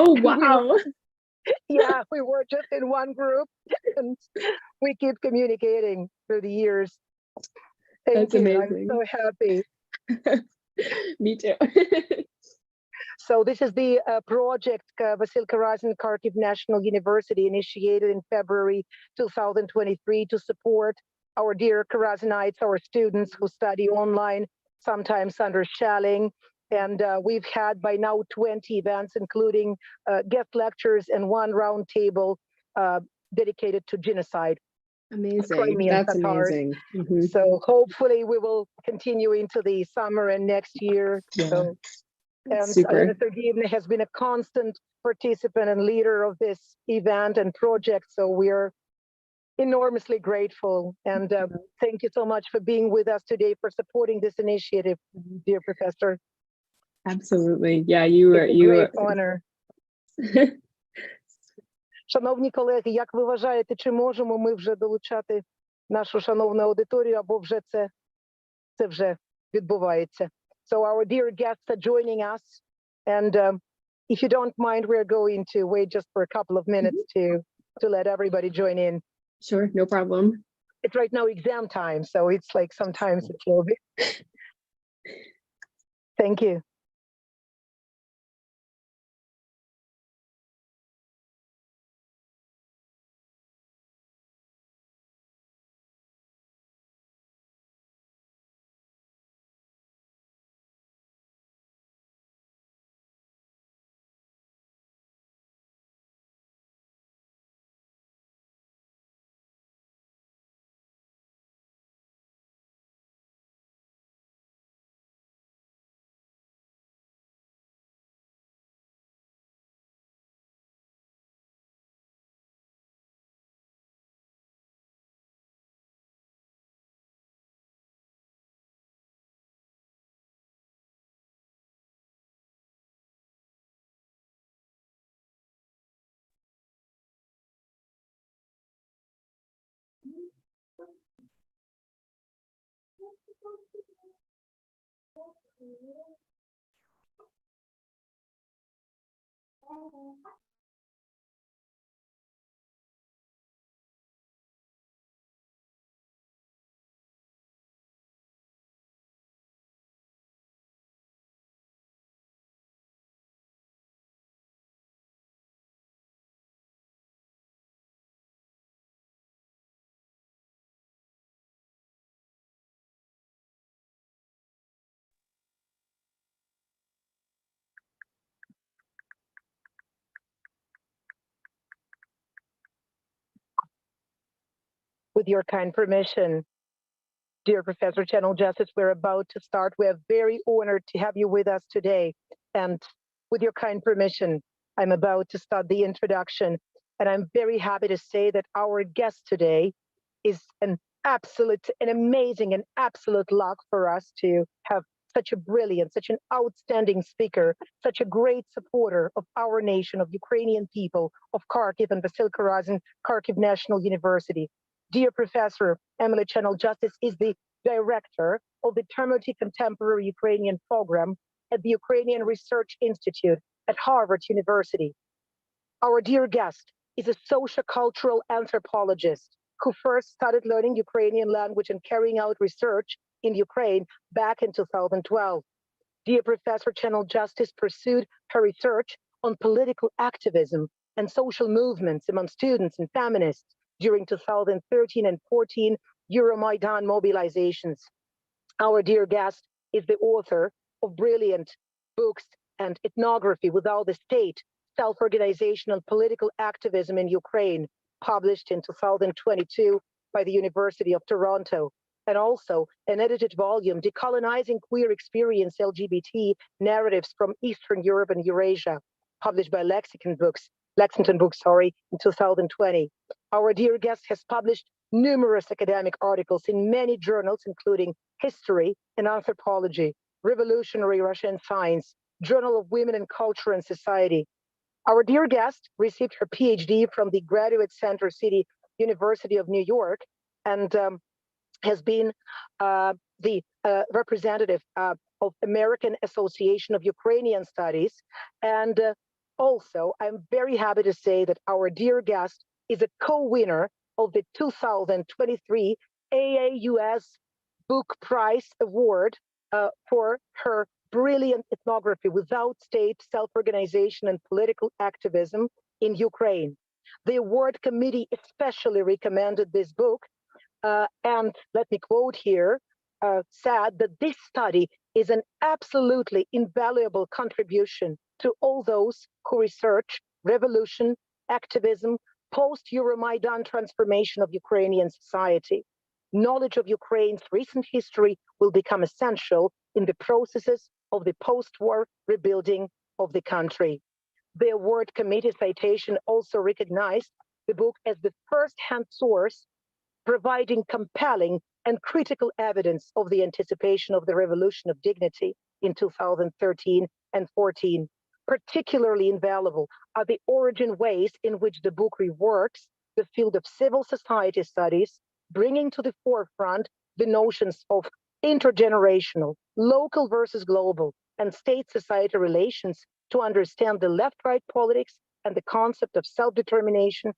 Oh, wow. Yeah, we were just in one group, and we keep communicating through the years. That's Thank you. amazing. I'm so happy. Me too. So this is the project Vasil Karazin Kharkiv National University initiated in February 2023 to support our dear Karazinites, our students who study online, sometimes under shelling. And we've had by now 20 events, including guest lectures and one round table dedicated to genocide. Amazing. Crimean That's Tatars. amazing. Mhm. So hopefully we will continue into the summer and next year. Yeah. So, and Super. Alena Sergeyevna has been a constant participant and leader of this event and project. So we are enormously grateful. And thank you so much for being with us today, for supporting this initiative, dear Professor. Absolutely. Yeah, you It's a you great honor. Шановні колеги, як ви вважаєте, чи можемо ми вже долучати нашу шановну аудиторію, або вже це вже відбувається? So our dear guests are joining us, and if you don't mind, we're going to wait just for a couple of minutes to let everybody join in. Sure, no problem. It's right now exam time, so it's like sometimes it's a little bit. Thank you. With your kind permission, dear Professor Chennel-Джастіс, we're about to start. We're very honored to have you with us today. And with your kind permission, I'm about to start the introduction. And I'm very happy to say that our guest today is an amazing and absolute luck for us to have such a brilliant, such an outstanding speaker, such a great supporter of our nation, of Ukrainian people, of Kharkiv and Vasil Karazin Kharkiv National University. Dear Professor Emily Chennel-Джастіс is the director of the Temerty Contemporary Ukrainian program at the Ukrainian Research Institute at Harvard University. Our dear guest is a sociocultural anthropologist who first started learning Ukrainian language and carrying out research in Ukraine back in 2012. Dear Professor Chennel-Джастіс pursued her research on political activism and social movements among students and feminists during 2013 and 14 Euromaidan mobilizations. Our dear guest is the author of brilliant books and ethnography without the state, self-organization and political activism in Ukraine, published in 2022 by the University of Toronto, and also an edited volume, Decolonizing Queer Experience LGBT Narratives from Eastern Europe and Eurasia, published by Lexington Books, in 2020. Our dear guest has published numerous academic articles in many journals, including History and Anthropology, Revolutionary Russian Science, Journal of Women and Culture and Society. Our dear guest received her PhD from the Graduate Center City University of New York and has been the representative of American Association of Ukrainian Studies and also, I'm very happy to say that our dear guest is a co-winner of the 2023 AAUS Book Prize Award for her brilliant ethnography without state self-organization and political activism in Ukraine. The award committee especially recommended this book, and let me quote here, said that this study is an absolutely invaluable contribution to all those who research revolution, activism, post-Euromaidan transformation of Ukrainian society. Knowledge of Ukraine's recent history will become essential in the processes of the post-war rebuilding of the country. The award committee citation also recognized the book as the first-hand source, providing compelling and critical evidence of the anticipation of the revolution of dignity in 2013 and 14. Particularly invaluable are the origin ways in which the book reworks the field of civil society studies, bringing to the forefront the notions of intergenerational, local versus global, and state-society relations to understand the left-right politics and the concept of self-determination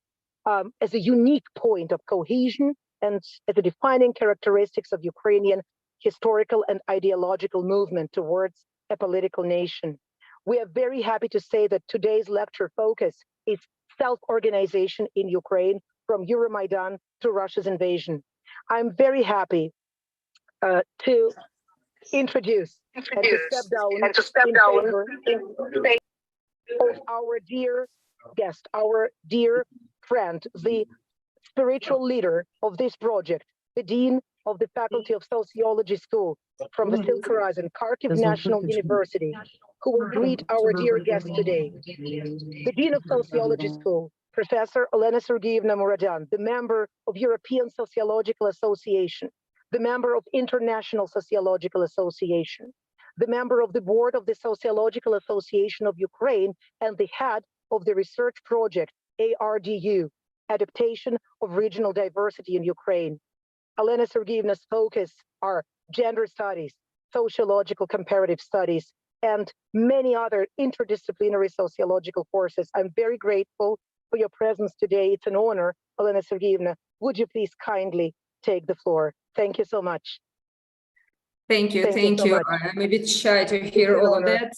as a unique point of cohesion and as a defining characteristics of Ukrainian historical and ideological movement towards a political nation. We are very happy to say that today's lecture focus is self-organization in Ukraine from Euromaidan to Russia's invasion. I'm very happy to introduce and to step down in favor of our dear guest, our dear friend, the spiritual leader of this project, the Dean of the Faculty of Sociology School from the Silk Horizon, Kharkiv National University, who will greet our dear guest today. The Dean of Sociology School, Professor Olena Sergeyevna Muradyan, the member of European Sociological Association, the member of International Sociological Association, the member of the board of the Sociological Association of Ukraine, and the head of the research project ARDU, Adaptation of Regional Diversity in Ukraine. Olena Sergeyevna's focus are gender studies, sociological comparative studies, and many other interdisciplinary sociological courses. I'm very grateful for your presence today. It's an honor, Olena Sergeyevna. Would you please kindly take the floor? Thank you so much. Thank you. I'm a bit shy to hear all of that.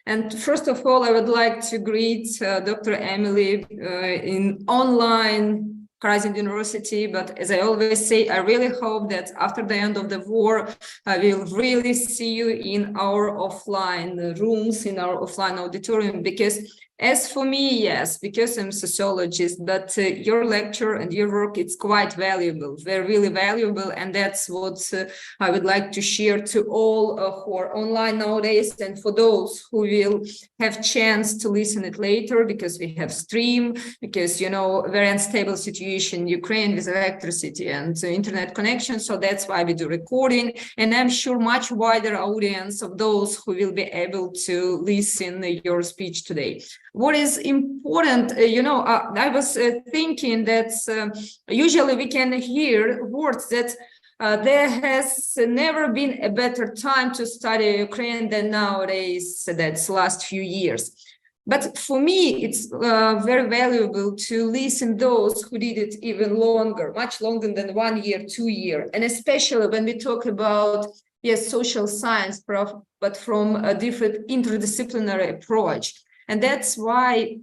And first of all, I would like to greet Dr. Emily in online Horizon University, but as I always say, I really hope that after the end of the war, I will really see you in our offline rooms, in our offline auditorium, because as for me, yes, because I'm a sociologist, but your lecture and your work, it's quite valuable. They're really valuable, and that's what I would like to share to all who are online nowadays, and for those who will have chance to listen it later, because we have stream, because, you know, very unstable situation in Ukraine with electricity and internet connection, so that's why we do recording, and I'm sure much wider audience of those who will be able to listen to your speech today. What is important, I was thinking that usually we can hear words that there has never been a better time to study Ukraine than nowadays, that's last few years. But for me, it's very valuable to listen those who did it even longer, much longer than 1 year, 2 years. And especially when we talk about, yes, social science, but from a different interdisciplinary approach. And that's why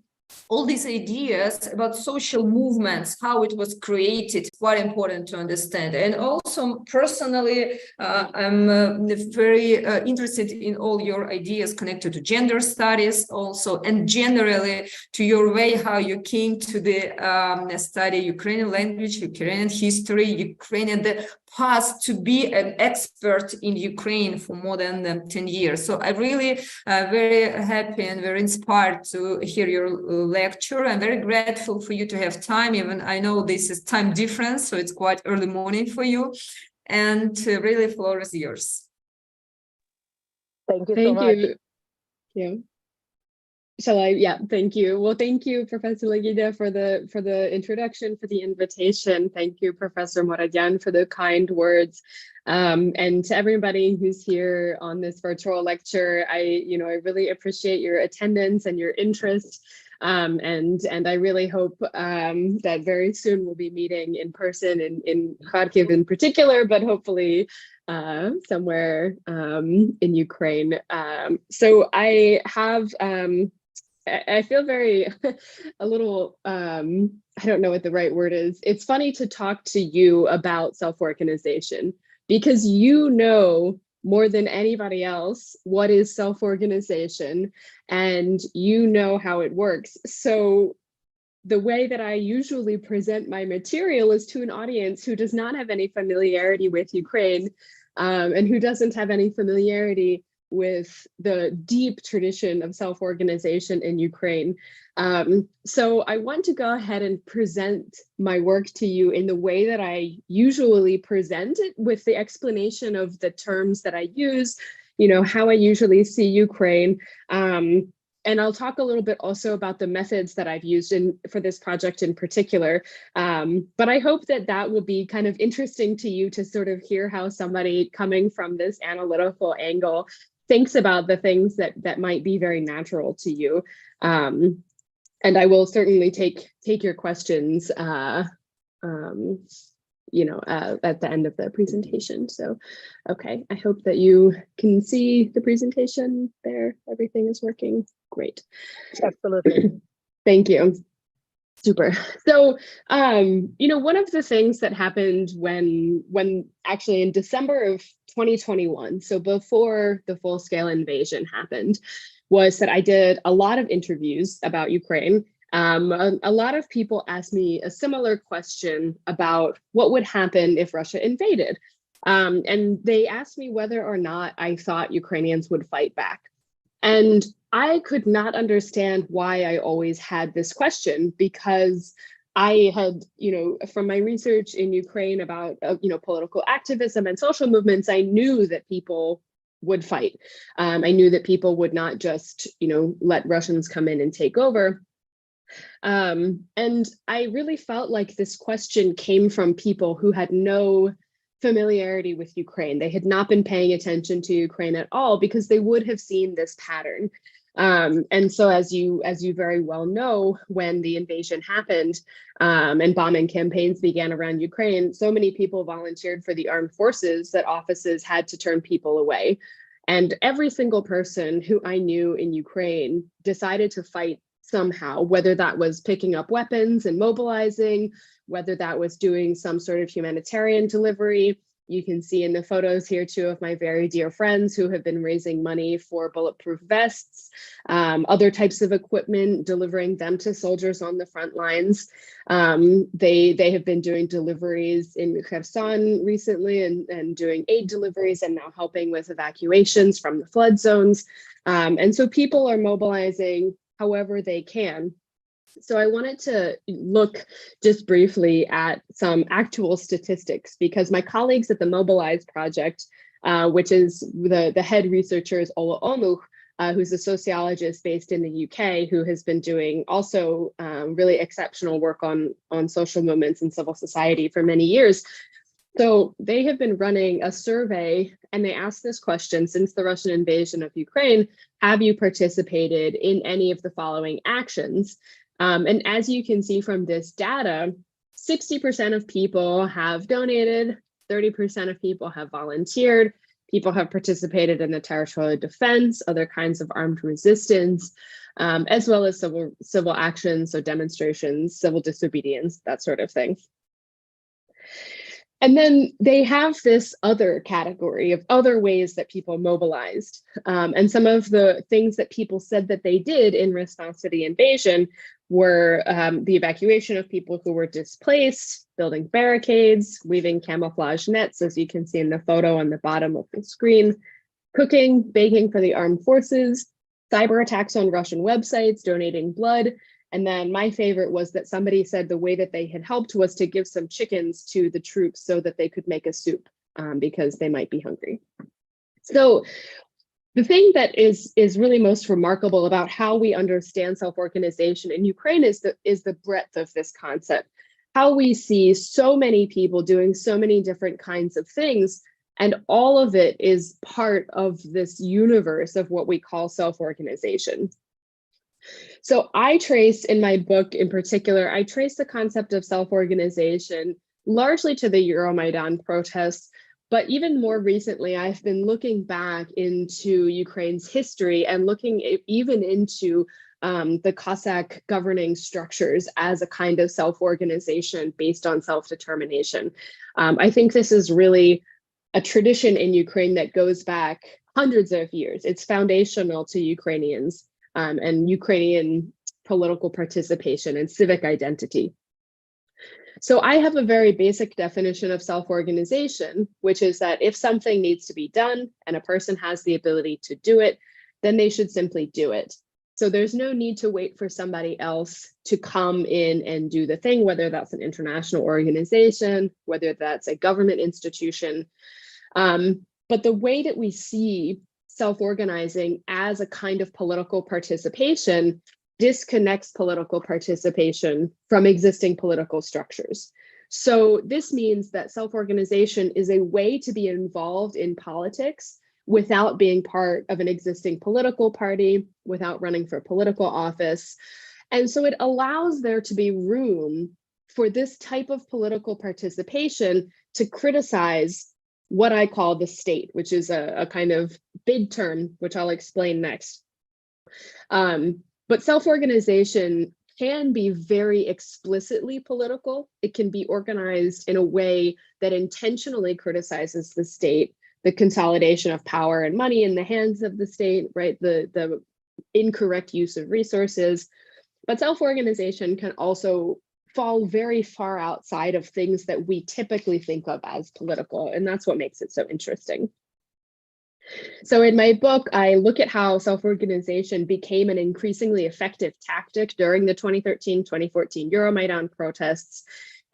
all these ideas about social movements, how it was created, quite important to understand. And also personally, I'm very interested in all your ideas connected to gender studies also, and generally to your way how you came to the study Ukrainian language, Ukrainian history, Ukrainian the past, to be an expert in Ukraine for more than 10 years. So I'm really very happy and very inspired to hear your lecture. I'm very grateful for you to have time, even I know this is time difference, so it's quite early morning for you. And really, the floor is yours. Thank you so much. Thank you. Shall I? Yeah, thank you. Well, thank you, Professor Legida, for the introduction, for the invitation. Thank you, Professor Moradyan, for the kind words. And to everybody who's here on this virtual lecture, I really appreciate your attendance and your interest. And I really hope that very soon we'll be meeting in person in Kharkiv in particular, but hopefully somewhere in Ukraine. So I have, I feel very, a little, I don't know what the right word is. It's funny to talk to you about self-organization because you know more than anybody else what is self-organization and you know how it works. So the way that I usually present my material is to an audience who does not have any familiarity with Ukraine and who doesn't have any familiarity with the deep tradition of self-organization in Ukraine. So I want to go ahead and present my work to you in the way that I usually present it, with the explanation of the terms that I use, how I usually see Ukraine. And I'll talk a little bit also about the methods that I've used for this project in particular. But I hope that will be kind of interesting to you to sort of hear how somebody coming from this analytical angle thinks about the things that might be very natural to you. And I will certainly take your questions at the end of the presentation. So, okay, I hope that you can see the presentation there. Everything is working. Great. Absolutely. Thank you. Super. So, one of the things that happened when actually in December of 2021, so before the full-scale invasion happened, was that I did a lot of interviews about Ukraine. A lot of people asked me a similar question about what would happen if Russia invaded. And they asked me whether or not I thought Ukrainians would fight back. And I could not understand why I always had this question, because I had, from my research in Ukraine about, political activism and social movements, I knew that people would fight. I knew that people would not just, let Russians come in and take over. And I really felt like this question came from people who had no familiarity with Ukraine. They had not been paying attention to Ukraine at all because they would have seen this pattern. And so as you very well know, when the invasion happened and bombing campaigns began around Ukraine, so many people volunteered for the armed forces that offices had to turn people away. And every single person who I knew in Ukraine decided to fight somehow, whether that was picking up weapons and mobilizing, whether that was doing some sort of humanitarian delivery. You can see in the photos here two of my very dear friends who have been raising money for bulletproof vests, other types of equipment, delivering them to soldiers on the front lines. They have been doing deliveries in Kherson recently and doing aid deliveries and now helping with evacuations from the flood zones. And so people are mobilizing however they can. So I wanted to look just briefly at some actual statistics, because my colleagues at the Mobilize Project, which is the head researcher is Ola Onuk, who's a sociologist based in the UK, who has been doing also really exceptional work on social movements and civil society for many years. So they have been running a survey, and they asked this question: since the Russian invasion of Ukraine, have you participated in any of the following actions? And as you can see from this data, 60% of people have donated, 30% of people have volunteered, people have participated in the territorial defense, other kinds of armed resistance, as well as civil actions, so demonstrations, civil disobedience, that sort of thing. And then they have this other category of other ways that people mobilized. And some of the things that people said that they did in response to the invasion were the evacuation of people who were displaced, building barricades, weaving camouflage nets, as you can see in the photo on the bottom of the screen, cooking, baking for the armed forces, cyber attacks on Russian websites, donating blood. And then my favorite was that somebody said the way that they had helped was to give some chickens to the troops so that they could make a soup because they might be hungry. So the thing that is really most remarkable about how we understand self-organization in Ukraine is the breadth of this concept. How we see so many people doing so many different kinds of things, and all of it is part of this universe of what we call self-organization. So I trace, in my book in particular, I trace the concept of self-organization largely to the Euromaidan protests, but even more recently, I've been looking back into Ukraine's history and looking even into the Cossack governing structures as a kind of self-organization based on self-determination. I think this is really a tradition in Ukraine that goes back hundreds of years. It's foundational to Ukrainians and Ukrainian political participation and civic identity. So I have a very basic definition of self-organization, which is that if something needs to be done and a person has the ability to do it, then they should simply do it. So there's no need to wait for somebody else to come in and do the thing, whether that's an international organization, whether that's a government institution. But the way that we see self-organizing as a kind of political participation disconnects political participation from existing political structures. So this means that self-organization is a way to be involved in politics without being part of an existing political party, without running for political office. And so it allows there to be room for this type of political participation to criticize what I call the state, which is a kind of big term, which I'll explain next. But self-organization can be very explicitly political. It can be organized in a way that intentionally criticizes the state, the consolidation of power and money in the hands of the state, right? The incorrect use of resources. But self-organization can also fall very far outside of things that we typically think of as political, and that's what makes it so interesting. So in my book, I look at how self-organization became an increasingly effective tactic during the 2013-2014 Euromaidan protests,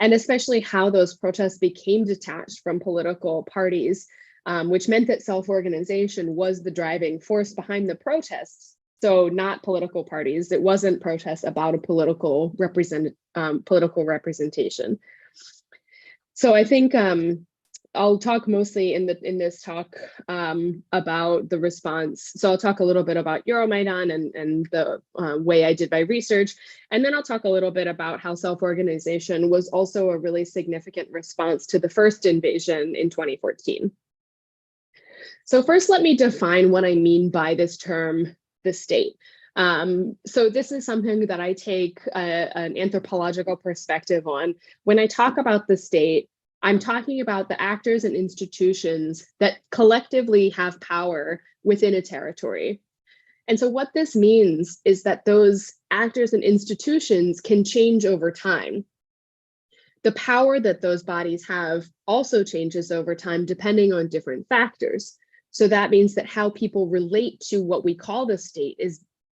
and especially how those protests became detached from political parties, which meant that self-organization was the driving force behind the protests. So not political parties. It wasn't protests about a political representation. So I think I'll talk mostly in this talk about the response. So I'll talk a little bit about Euromaidan and the way I did my research. And then I'll talk a little bit about how self-organization was also a really significant response to the first invasion in 2014. So first, let me define what I mean by this term, the state. So this is something that I take an anthropological perspective on. When I talk about the state, I'm talking about the actors and institutions that collectively have power within a territory. And so what this means is that those actors and institutions can change over time. The power that those bodies have also changes over time depending on different factors. So that means that how people relate to what we call the state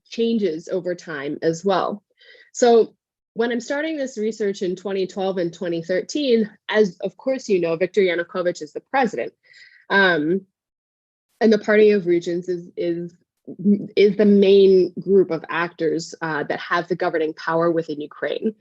changes over time as well. So when I'm starting this research in 2012 and 2013, as of course you know, Viktor Yanukovych is the president. And the Party of Regions is the main group of actors that have the governing power within Ukraine.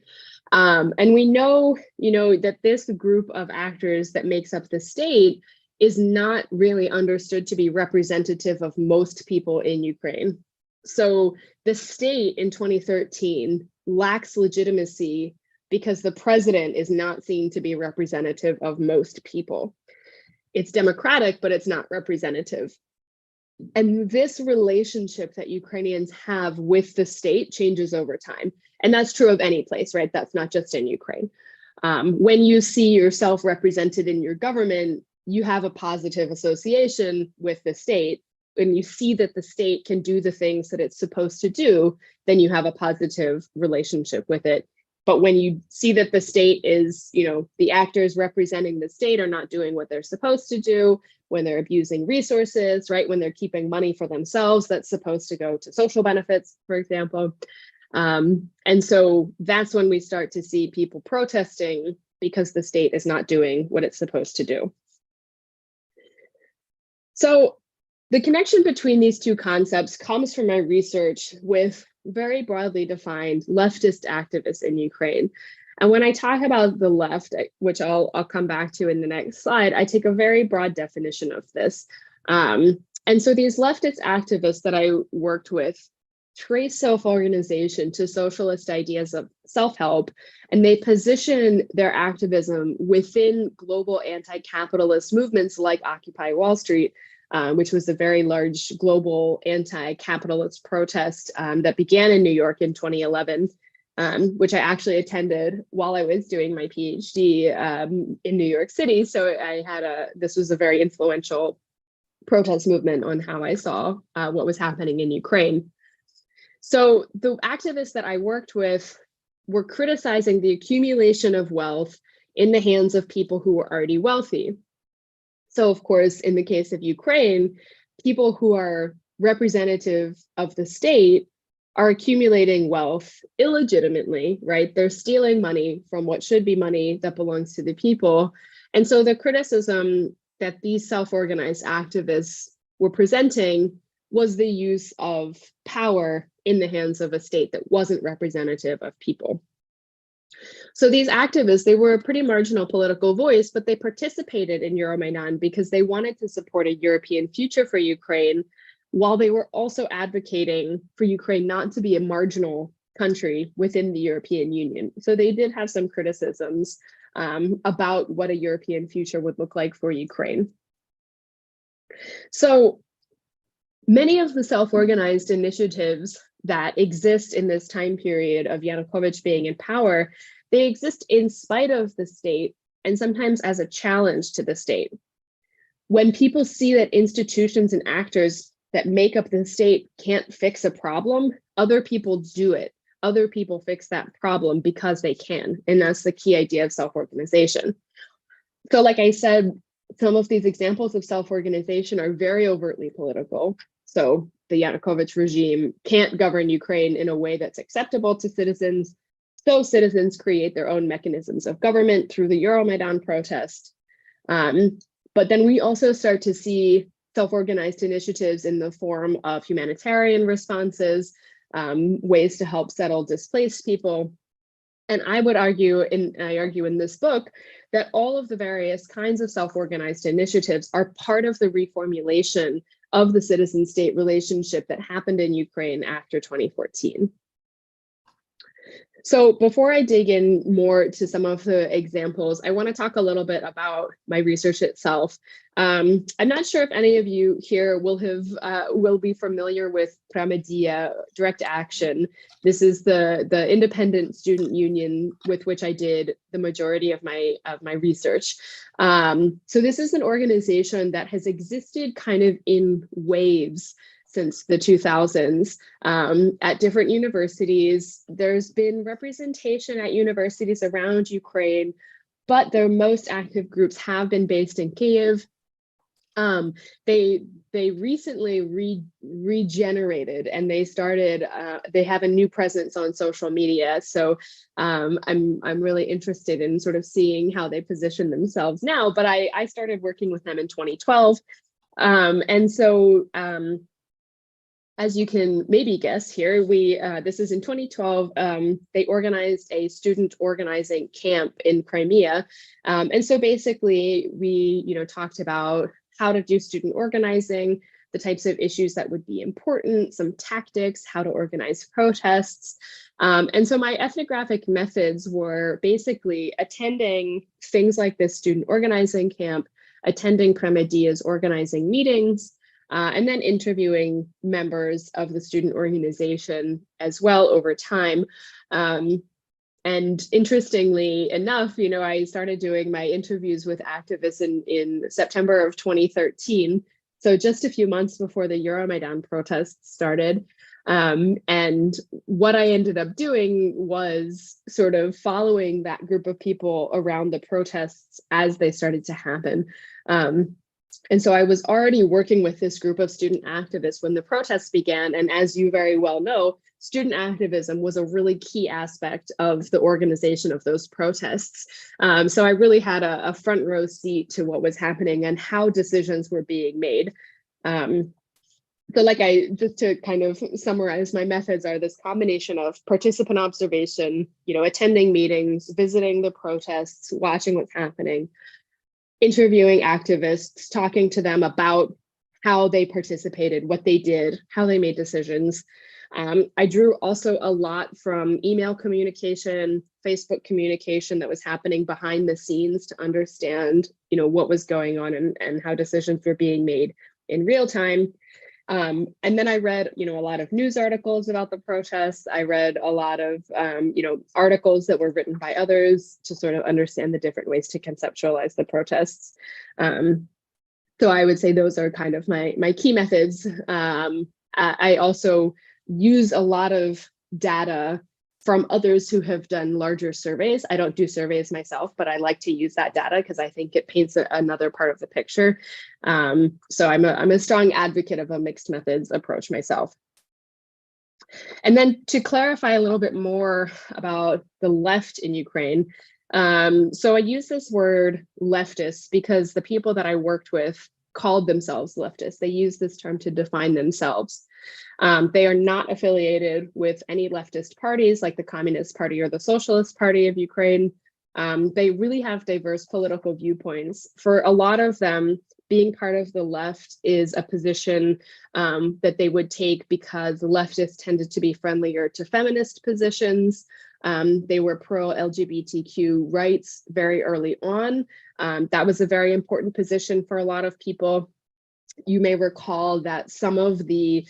And we know, that this group of actors that makes up the state is not really understood to be representative of most people in Ukraine. So the state in 2013 lacks legitimacy because the president is not seen to be representative of most people. It's democratic, but it's not representative. And this relationship that Ukrainians have with the state changes over time. And that's true of any place, right? That's not just in Ukraine. When you see yourself represented in your government, you have a positive association with the state. When you see that the state can do the things that it's supposed to do, then you have a positive relationship with it. But when you see that the state is, the actors representing the state are not doing what they're supposed to do, when they're abusing resources, right? When they're keeping money for themselves that's supposed to go to social benefits, for example. And so that's when we start to see people protesting because the state is not doing what it's supposed to do. So The connection between these two concepts comes from my research with very broadly defined leftist activists in Ukraine. And when I talk about the left, which I'll come back to in the next slide, I take a very broad definition of this. And so these leftist activists that I worked with trace self-organization to socialist ideas of self-help, and they position their activism within global anti-capitalist movements like Occupy Wall Street, which was a very large global anti-capitalist protest that began in New York in 2011, which I actually attended while I was doing my PhD in New York City. So this was a very influential protest movement on how I saw what was happening in Ukraine. So the activists that I worked with were criticizing the accumulation of wealth in the hands of people who were already wealthy. So of course, in the case of Ukraine, people who are representative of the state are accumulating wealth illegitimately, right? They're stealing money from what should be money that belongs to the people. And so the criticism that these self-organized activists were presenting was the use of power in the hands of a state that wasn't representative of people. So these activists, they were a pretty marginal political voice, but they participated in Euromaidan because they wanted to support a European future for Ukraine, while they were also advocating for Ukraine not to be a marginal country within the European Union. So they did have some criticisms about what a European future would look like for Ukraine. So many of the self-organized initiatives that exist in this time period of Yanukovych being in power, they exist in spite of the state and sometimes as a challenge to the state. When people see that institutions and actors that make up the state can't fix a problem, other people do it. Other people fix that problem because they can. And that's the key idea of self-organization. So like I said, some of these examples of self-organization are very overtly political. So the Yanukovych regime can't govern Ukraine in a way that's acceptable to citizens. So citizens create their own mechanisms of government through the Euromaidan protest. But then we also start to see self-organized initiatives in the form of humanitarian responses, ways to help settle displaced people. And I would argue, and I argue in this book, that all of the various kinds of self-organized initiatives are part of the reformulation of the citizen-state relationship that happened in Ukraine after 2014. So before I dig in more to some of the examples, I want to talk a little bit about my research itself. I'm not sure if any of you here will be familiar with Promedia, Direct Action. This is the independent student union with which I did the majority of my research. So this is an organization that has existed kind of in waves since the 2000s at different universities. There's been representation at universities around Ukraine, but their most active groups have been based in Kyiv. They recently regenerated, and they started. They have a new presence on social media. So I'm really interested in sort of seeing how they position themselves now. But I started working with them in 2012, and so. As you can maybe guess here, this is in 2012, they organized a student organizing camp in Crimea. And so basically we talked about how to do student organizing, the types of issues that would be important, some tactics, how to organize protests. And so my ethnographic methods were basically attending things like this student organizing camp, attending Promedia's organizing meetings, and then interviewing members of the student organization as well over time. And interestingly enough, I started doing my interviews with activists in September of 2013. So just a few months before the Euromaidan protests started. And what I ended up doing was sort of following that group of people around the protests as they started to happen. And so I was already working with this group of student activists when the protests began. And as you very well know, student activism was a really key aspect of the organization of those protests. So I really had a front row seat to what was happening and how decisions were being made. So just to kind of summarize, my methods are this combination of participant observation, attending meetings, visiting the protests, watching what's happening, interviewing activists, talking to them about how they participated, what they did, how they made decisions. I drew also a lot from email communication, Facebook communication that was happening behind the scenes to understand, what was going on and how decisions were being made in real time. And then I read, a lot of news articles about the protests. I read a lot of, articles that were written by others to sort of understand the different ways to conceptualize the protests. So I would say those are kind of my key methods. I also use a lot of data from others who have done larger surveys. I don't do surveys myself, but I like to use that data because I think it paints another part of the picture. So I'm a strong advocate of a mixed methods approach myself. And then to clarify a little bit more about the left in Ukraine. So I use this word leftist because the people that I worked with called themselves leftists. They use this term to define themselves. They are not affiliated with any leftist parties like the Communist Party or the Socialist Party of Ukraine. They really have diverse political viewpoints. For a lot of them, being part of the left is a position that they would take because leftists tended to be friendlier to feminist positions. They were pro-LGBTQ rights very early on. That was a very important position for a lot of people. You may recall that some of the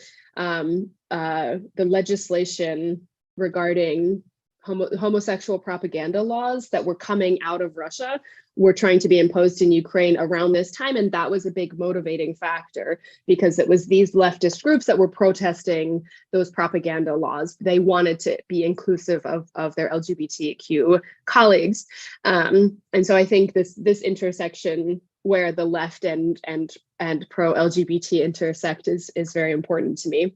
legislation regarding homosexual propaganda laws that were coming out of Russia were trying to be imposed in Ukraine around this time. And that was a big motivating factor because it was these leftist groups that were protesting those propaganda laws. They wanted to be inclusive of their LGBTQ colleagues. And so I think this intersection where the left and pro-LGBT intersect is very important to me.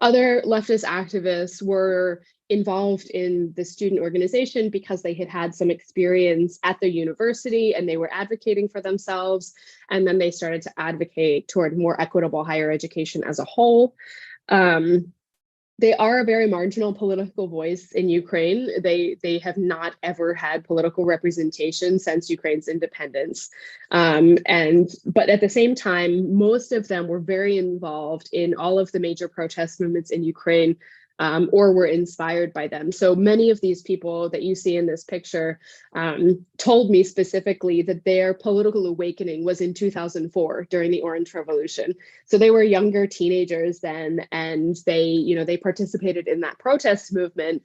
Other leftist activists were involved in the student organization because they had had some experience at the university and they were advocating for themselves. And then they started to advocate toward more equitable higher education as a whole. They are a very marginal political voice in Ukraine. They have not ever had political representation since Ukraine's independence. But at the same time, most of them were very involved in all of the major protest movements in Ukraine, or were inspired by them. So many of these people that you see in this picture told me specifically that their political awakening was in 2004 during the Orange Revolution. So they were younger teenagers then, and they participated in that protest movement.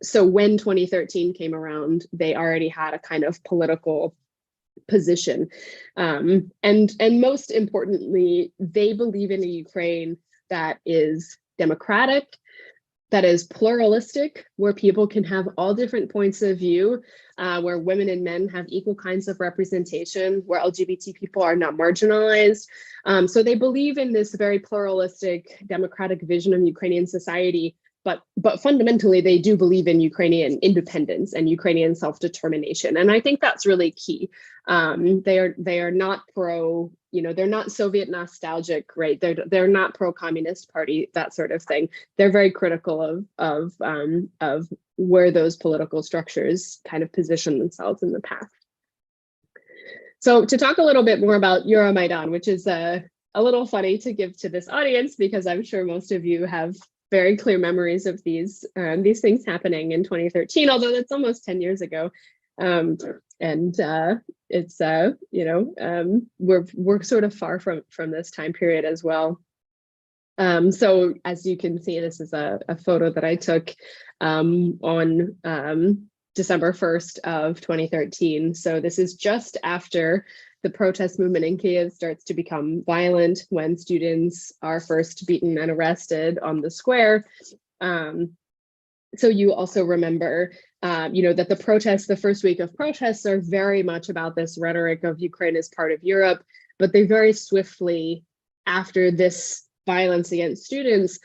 So when 2013 came around, they already had a kind of political position. And most importantly, they believe in a Ukraine that is democratic, that is pluralistic, where people can have all different points of view, where women and men have equal kinds of representation, where LGBT people are not marginalized. So they believe in this very pluralistic, democratic vision of Ukrainian society, but fundamentally they do believe in Ukrainian independence and Ukrainian self-determination. And I think that's really key. They are not pro, they're not Soviet nostalgic, right? They're not pro-communist party, that sort of thing. They're very critical of where those political structures kind of position themselves in the past. So to talk a little bit more about Euromaidan, which is a little funny to give to this audience because I'm sure most of you have very clear memories of these things happening in 2013, although that's almost 10 years ago. It's we're sort of far from this time period as well. So as you can see, this is a photo that I took on December 1st of 2013. So this is just after the protest movement in Kyiv starts to become violent, when students are first beaten and arrested on the square. So you also remember, that the protests, the first week of protests, are very much about this rhetoric of Ukraine as part of Europe, but they very swiftly, after this violence against students,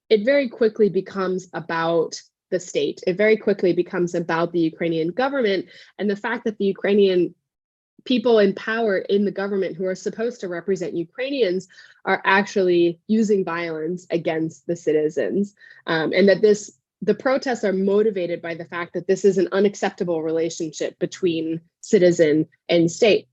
it very quickly becomes about the state. It very quickly becomes about the Ukrainian government and the fact that the Ukrainian people in power in the government who are supposed to represent Ukrainians are actually using violence against the citizens, and that the protests are motivated by the fact that this is an unacceptable relationship between citizen and state.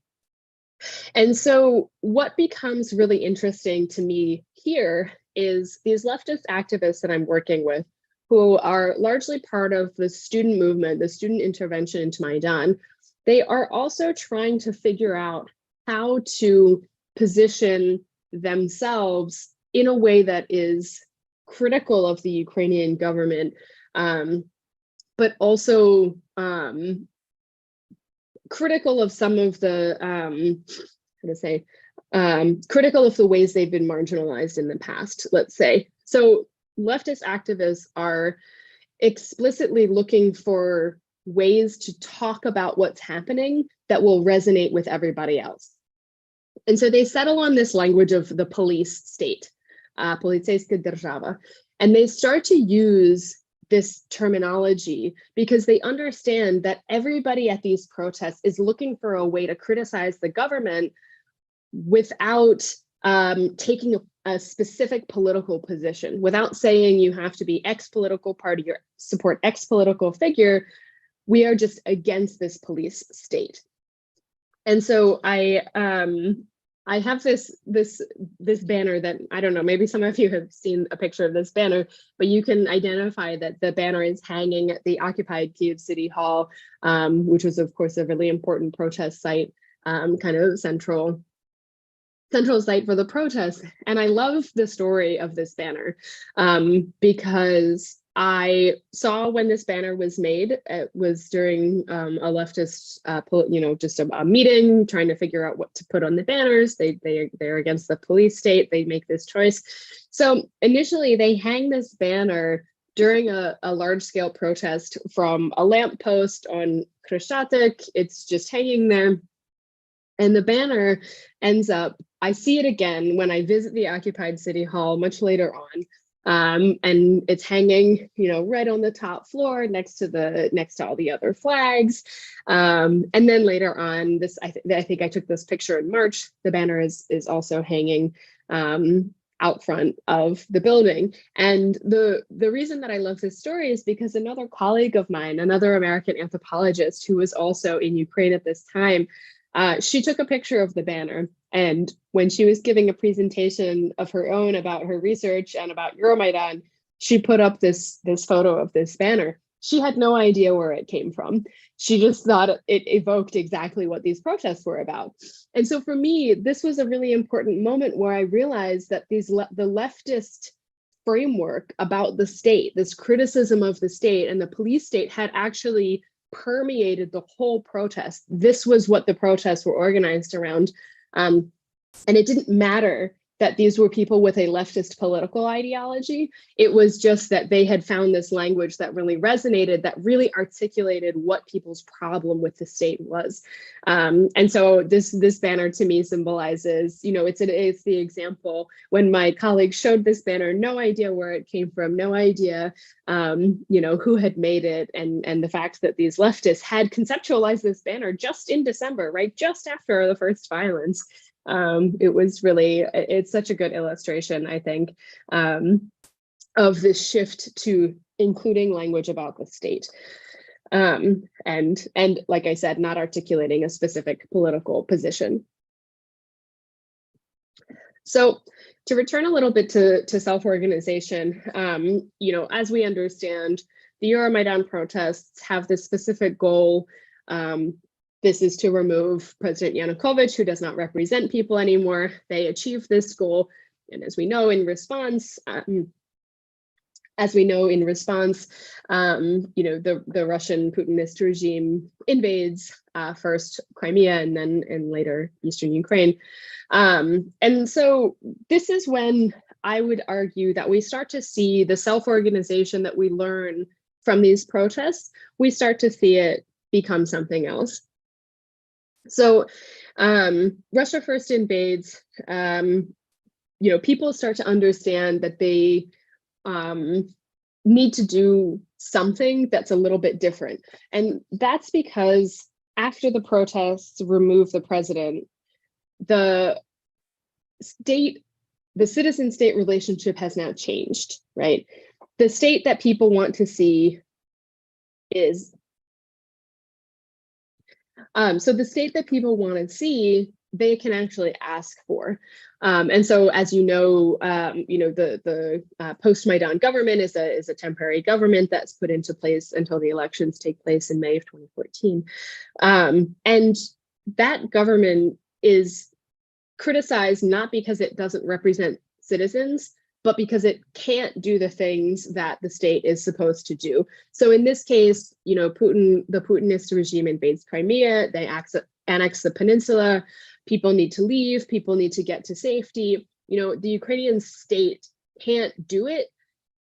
And so what becomes really interesting to me here is these leftist activists that I'm working with, who are largely part of the student movement, the student intervention into Maidan. They are also trying to figure out how to position themselves in a way that is critical of the Ukrainian government, but also critical of some of the, critical of the ways they've been marginalized in the past, let's say. So leftist activists are explicitly looking for ways to talk about what's happening that will resonate with everybody else. And so they settle on this language of the police state, поліцейська держава, and they start to use this terminology because they understand that everybody at these protests is looking for a way to criticize the government without taking a specific political position, without saying you have to be X political party or support X political figure. We are just against this police state. And so I have this banner that, I don't know, maybe some of you have seen a picture of this banner, but you can identify that the banner is hanging at the occupied Kyiv City Hall, which was of course a really important protest site, kind of central site for the protest. And I love the story of this banner because I saw when this banner was made, it was during a leftist, just a meeting trying to figure out what to put on the banners. They're against the police state. They make this choice. So initially they hang this banner during a large scale protest from a lamppost on Kreshchatyk. It's just hanging there. And the banner ends up, I see it again when I visit the occupied city hall much later on. And it's hanging, right on the top floor next to all the other flags. And then later on, I think I took this picture in March. The banner is also hanging out front of the building. And the reason that I love this story is because another colleague of mine, another American anthropologist who was also in Ukraine at this time, she took a picture of the banner. And when she was giving a presentation of her own about her research and about Euromaidan, she put up this photo of this banner. She had no idea where it came from. She just thought it evoked exactly what these protests were about. And so for me, this was a really important moment where I realized that the leftist framework about the state, this criticism of the state and the police state, had actually permeated the whole protest. This was what the protests were organized around. And it didn't matter that these were people with a leftist political ideology. It was just that they had found this language that really resonated, that really articulated what people's problem with the state was. And so this banner to me symbolizes, it's the example when my colleague showed this banner, no idea where it came from, no idea, who had made it, and the fact that these leftists had conceptualized this banner just in December, right, just after the first violence. It's such a good illustration, I think, of this shift to including language about the state. And like I said, not articulating a specific political position. So to return a little bit to self-organization, as we understand, the Euromaidan protests have this specific goal. This is to remove President Yanukovych, who does not represent people anymore. They achieve this goal. And as we know in response, the Russian Putinist regime invades first Crimea and later Eastern Ukraine. And so this is when I would argue that we start to see the self-organization that we learn from these protests, we start to see it become something else. So Russia first invades, people start to understand that they need to do something that's a little bit different. And that's because after the protests removed the president, the citizen-state relationship has now changed, right? The state that people want to see is, so the state that people want to see, they can actually ask for. And so, as you know, the post-Maidan government is a temporary government that's put into place until the elections take place in May of 2014. And that government is criticized not because it doesn't represent citizens, but because it can't do the things that the state is supposed to do. So in this case, the Putinist regime invades Crimea, they annex the peninsula, people need to leave, people need to get to safety. The Ukrainian state can't do it,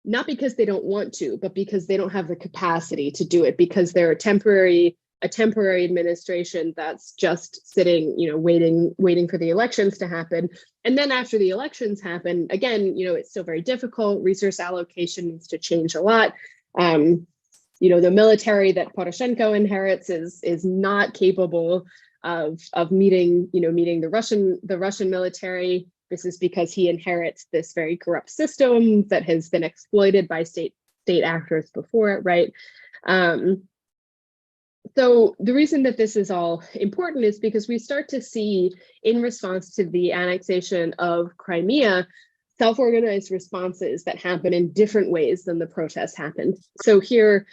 not because they don't want to, but because they don't have the capacity to do it, because they're a temporary administration that's just sitting, waiting for the elections to happen. And then after the elections happen, again, it's still very difficult. Resource allocation needs to change a lot. The military that Poroshenko inherits is not capable of meeting the Russian military. This is because he inherits this very corrupt system that has been exploited by state actors before it, right? So the reason that this is all important is because we start to see, in response to the annexation of Crimea, self-organized responses that happen in different ways than the protest happened. So here,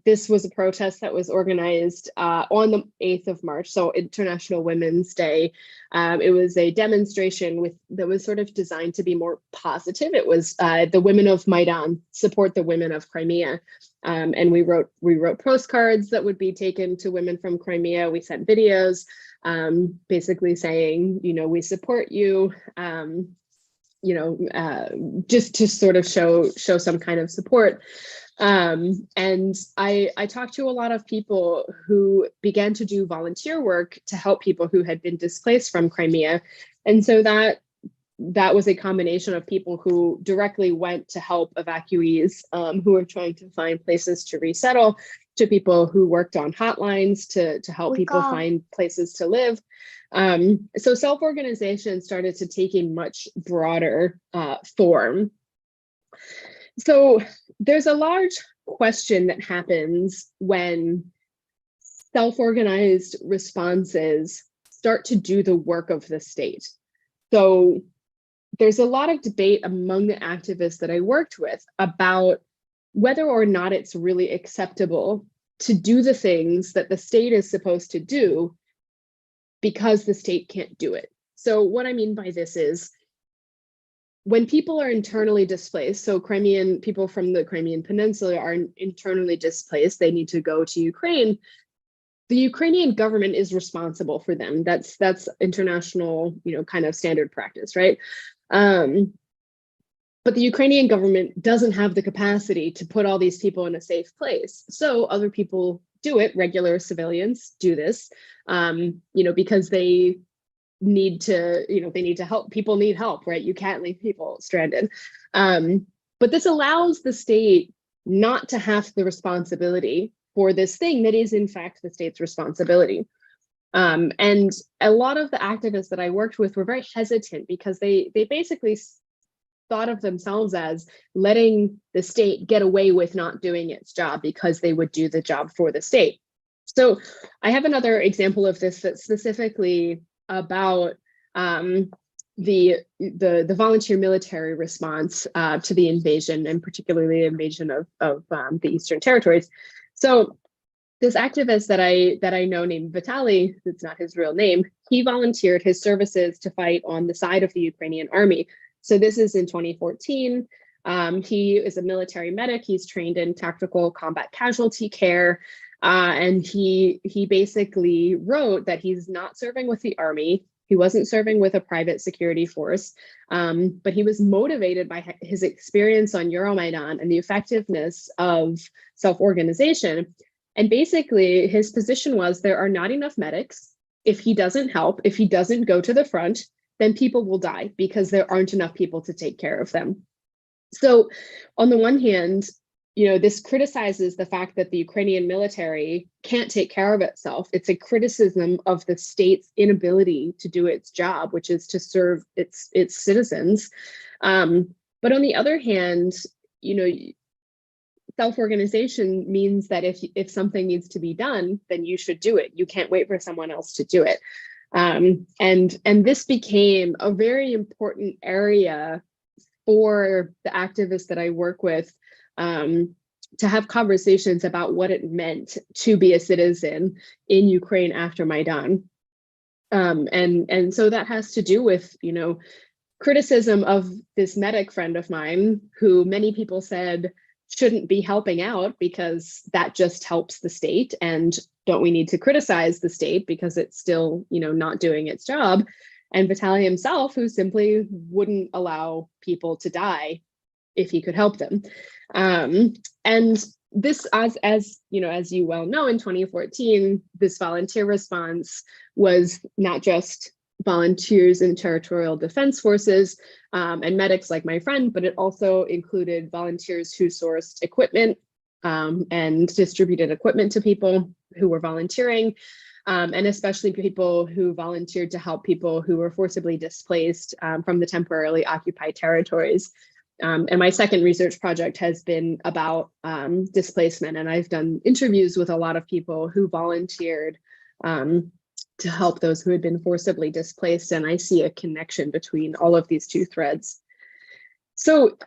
this was a protest that was organized on the 8th of March, so International Women's Day. It was a demonstration that was sort of designed to be more positive. It was the women of Maidan support the women of Crimea. And we wrote postcards that would be taken to women from Crimea. We sent videos basically saying, we support you. Just to sort of show some kind of support. And I talked to a lot of people who began to do volunteer work to help people who had been displaced from Crimea. And so that was a combination of people who directly went to help evacuees who were trying to find places to resettle, to people who worked on hotlines to help people find places to live. So self-organization started to take a much broader form. So there's a large question that happens when self-organized responses start to do the work of the state. So there's a lot of debate among the activists that I worked with about whether or not it's really acceptable to do the things that the state is supposed to do because the state can't do it. So what I mean by this is, when people are internally displaced, so people from the Crimean Peninsula are internally displaced, they need to go to Ukraine, the Ukrainian government is responsible for them. That's international, kind of standard practice, right? But the Ukrainian government doesn't have the capacity to put all these people in a safe place. So other people do it, regular civilians do this, because they need to help. People need help, right? You can't leave people stranded. But this allows the state not to have the responsibility for this thing that is in fact the state's responsibility. And a lot of the activists that I worked with were very hesitant because they basically thought of themselves as letting the state get away with not doing its job because they would do the job for the state. So I have another example of this that's specifically about the volunteer military response to the invasion, and particularly the invasion of the Eastern Territories. So this activist that I know named Vitaly, that's not his real name, he volunteered his services to fight on the side of the Ukrainian army. So this is in 2014. He is a military medic. He's trained in tactical combat casualty care. And he basically wrote that he's not serving with the army. He wasn't serving with a private security force, but he was motivated by his experience on Euromaidan and the effectiveness of self-organization. And basically his position was, there are not enough medics. If he doesn't help, if he doesn't go to the front, then people will die because there aren't enough people to take care of them. So on the one hand, this criticizes the fact that the Ukrainian military can't take care of itself. It's a criticism of the state's inability to do its job, which is to serve its citizens. But on the other hand, self-organization means that if something needs to be done, then you should do it. You can't wait for someone else to do it. And this became a very important area for the activists that I work with, to have conversations about what it meant to be a citizen in Ukraine after Maidan. And so that has to do with, criticism of this medic friend of mine, who many people said shouldn't be helping out because that just helps the state. And don't we need to criticize the state because it's still, not doing its job? And Vitaly himself, who simply wouldn't allow people to die if he could help them. And this, as you well know, in 2014, this volunteer response was not just volunteers in territorial defense forces and medics like my friend, but it also included volunteers who sourced equipment and distributed equipment to people who were volunteering, and especially people who volunteered to help people who were forcibly displaced from the temporarily occupied territories. And my second research project has been about displacement, and I've done interviews with a lot of people who volunteered to help those who had been forcibly displaced, and I see a connection between all of these two threads. So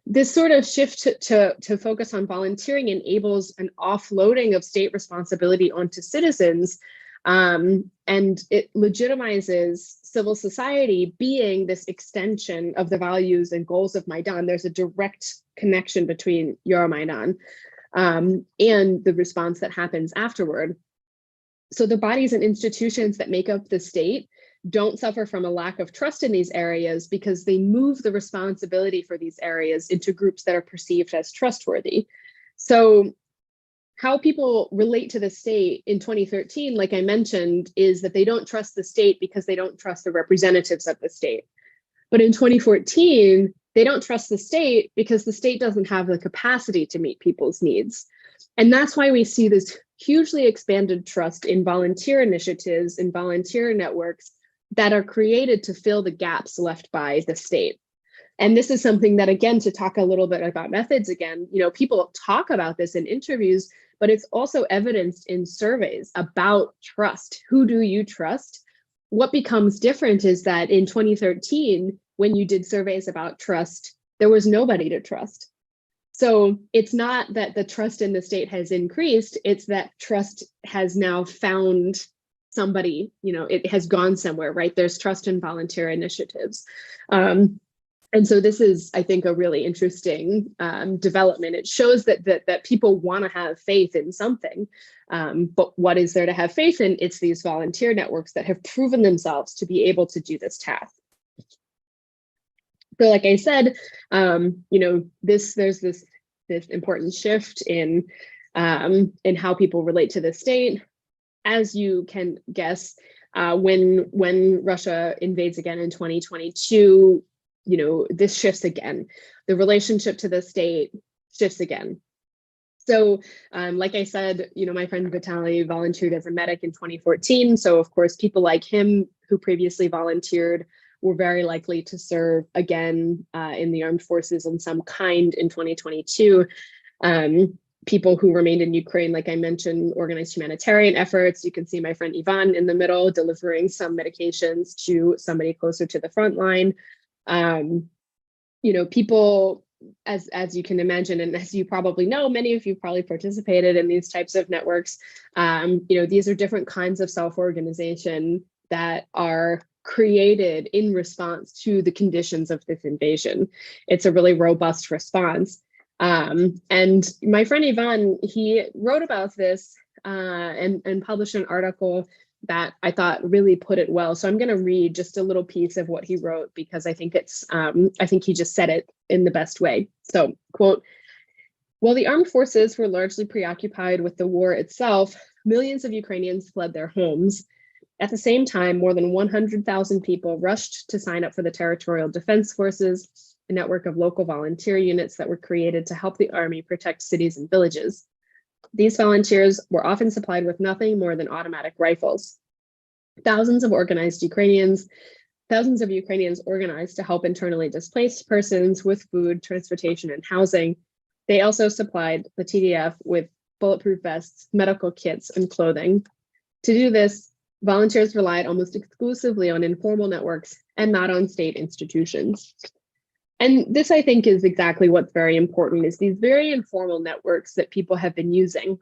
this sort of shift to focus on volunteering enables an offloading of state responsibility onto citizens, and it legitimizes civil society being this extension of the values and goals of Maidan. There's a direct connection between Euromaidan and the response that happens afterward. So the bodies and institutions that make up the state don't suffer from a lack of trust in these areas because they move the responsibility for these areas into groups that are perceived as trustworthy. So how people relate to the state in 2013, like I mentioned, is that they don't trust the state because they don't trust the representatives of the state. But in 2014, they don't trust the state because the state doesn't have the capacity to meet people's needs. And that's why we see this hugely expanded trust in volunteer initiatives and volunteer networks that are created to fill the gaps left by the state. And this is something that, again, to talk a little bit about methods again, people talk about this in interviews, but it's also evidenced in surveys about trust. Who do you trust? What becomes different is that in 2013, when you did surveys about trust, there was nobody to trust. So it's not that the trust in the state has increased, it's that trust has now found somebody, it has gone somewhere, right? There's trust in volunteer initiatives. And so this is, I think, a really interesting development. It shows that people want to have faith in something, but what is there to have faith in? It's these volunteer networks that have proven themselves to be able to do this task. So like I said, there's this important shift in how people relate to the state. As you can guess, when Russia invades again in 2022, this shifts again. The relationship to the state shifts again. So like I said, my friend Vitaly volunteered as a medic in 2014. So of course, people like him who previously volunteered were very likely to serve again in the armed forces in some kind in 2022. People who remained in Ukraine, like I mentioned, organized humanitarian efforts. You can see my friend Ivan in the middle delivering some medications to somebody closer to the front line. People, as you can imagine, and as you probably know, many of you probably participated in these types of networks. These are different kinds of self-organization that are created in response to the conditions of this invasion. It's a really robust response. And my friend Ivan, he wrote about this and published an article that I thought really put it well. So I'm going to read just a little piece of what he wrote because I think I think he just said it in the best way. So, quote, "While the armed forces were largely preoccupied with the war itself, millions of Ukrainians fled their homes. At the same time, more than 100,000 people rushed to sign up for the territorial defense forces, a network of local volunteer units that were created to help the army protect cities and villages. These volunteers were often supplied with nothing more than automatic rifles. Thousands of Ukrainians organized to help internally displaced persons with food, transportation, and housing. They also supplied the TDF with bulletproof vests, medical kits, and clothing. To do this, volunteers relied almost exclusively on informal networks and not on state institutions. And this, I think, is exactly what's very important, is these very informal networks that people have been using.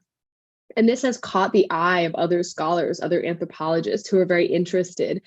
And this has caught the eye of other scholars, other anthropologists who are very interested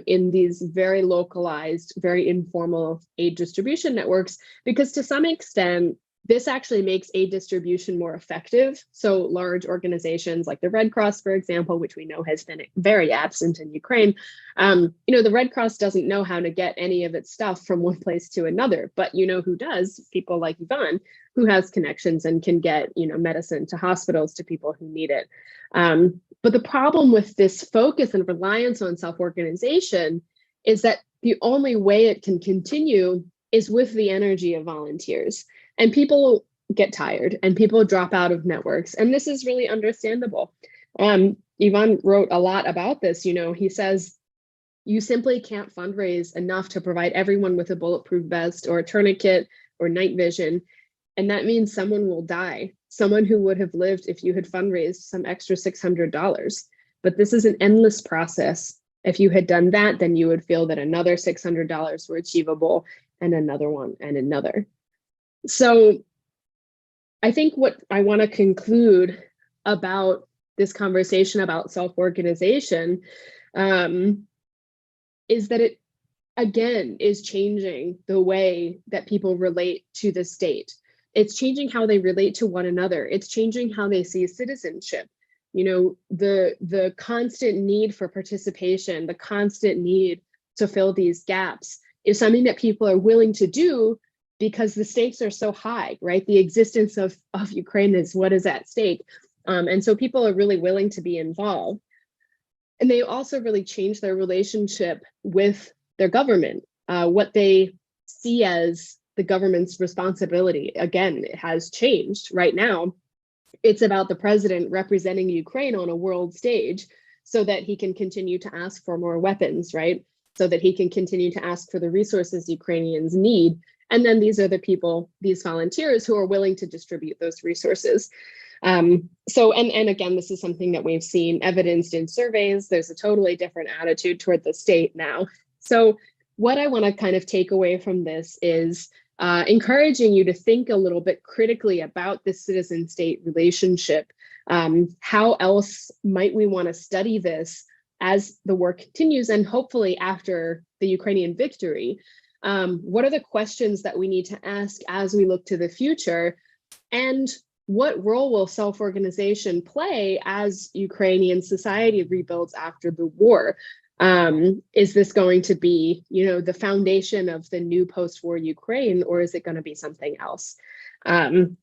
in these very localized, very informal aid distribution networks, because to some extent, this actually makes aid distribution more effective. So large organizations like the Red Cross, for example, which we know has been very absent in Ukraine, the Red Cross doesn't know how to get any of its stuff from one place to another, but you know who does? People like Yvonne, who has connections and can get, medicine to hospitals to people who need it. But the problem with this focus and reliance on self-organization is that the only way it can continue is with the energy of volunteers. And people get tired and people drop out of networks. And this is really understandable. Yvonne wrote a lot about this. He says, you simply can't fundraise enough to provide everyone with a bulletproof vest or a tourniquet or night vision. And that means someone will die, someone who would have lived if you had fundraised some extra $600. But this is an endless process. If you had done that, then you would feel that another $600 were achievable, and another one, and another. So I think what I want to conclude about this conversation about self-organization is that it, again, is changing the way that people relate to the state. It's changing how they relate to one another. It's changing how they see citizenship. The constant need for participation, the constant need to fill these gaps is something that people are willing to do because the stakes are so high, right? The existence of Ukraine is what is at stake. And so people are really willing to be involved. And they also really change their relationship with their government, what they see as the government's responsibility. Again, it has changed. Right now, it's about the president representing Ukraine on a world stage so that he can continue to ask for more weapons, right? So that he can continue to ask for the resources Ukrainians need. And then these are the people, these volunteers who are willing to distribute those resources. And again, this is something that we've seen evidenced in surveys. There's a totally different attitude toward the state now. So what I want to kind of take away from this is encouraging you to think a little bit critically about this citizen-state relationship. How else might we want to study this as the work continues, and hopefully after the Ukrainian victory? What are the questions that we need to ask as we look to the future? And what role will self-organization play as Ukrainian society rebuilds after the war? Is this going to be, the foundation of the new post-war Ukraine, or is it going to be something else? And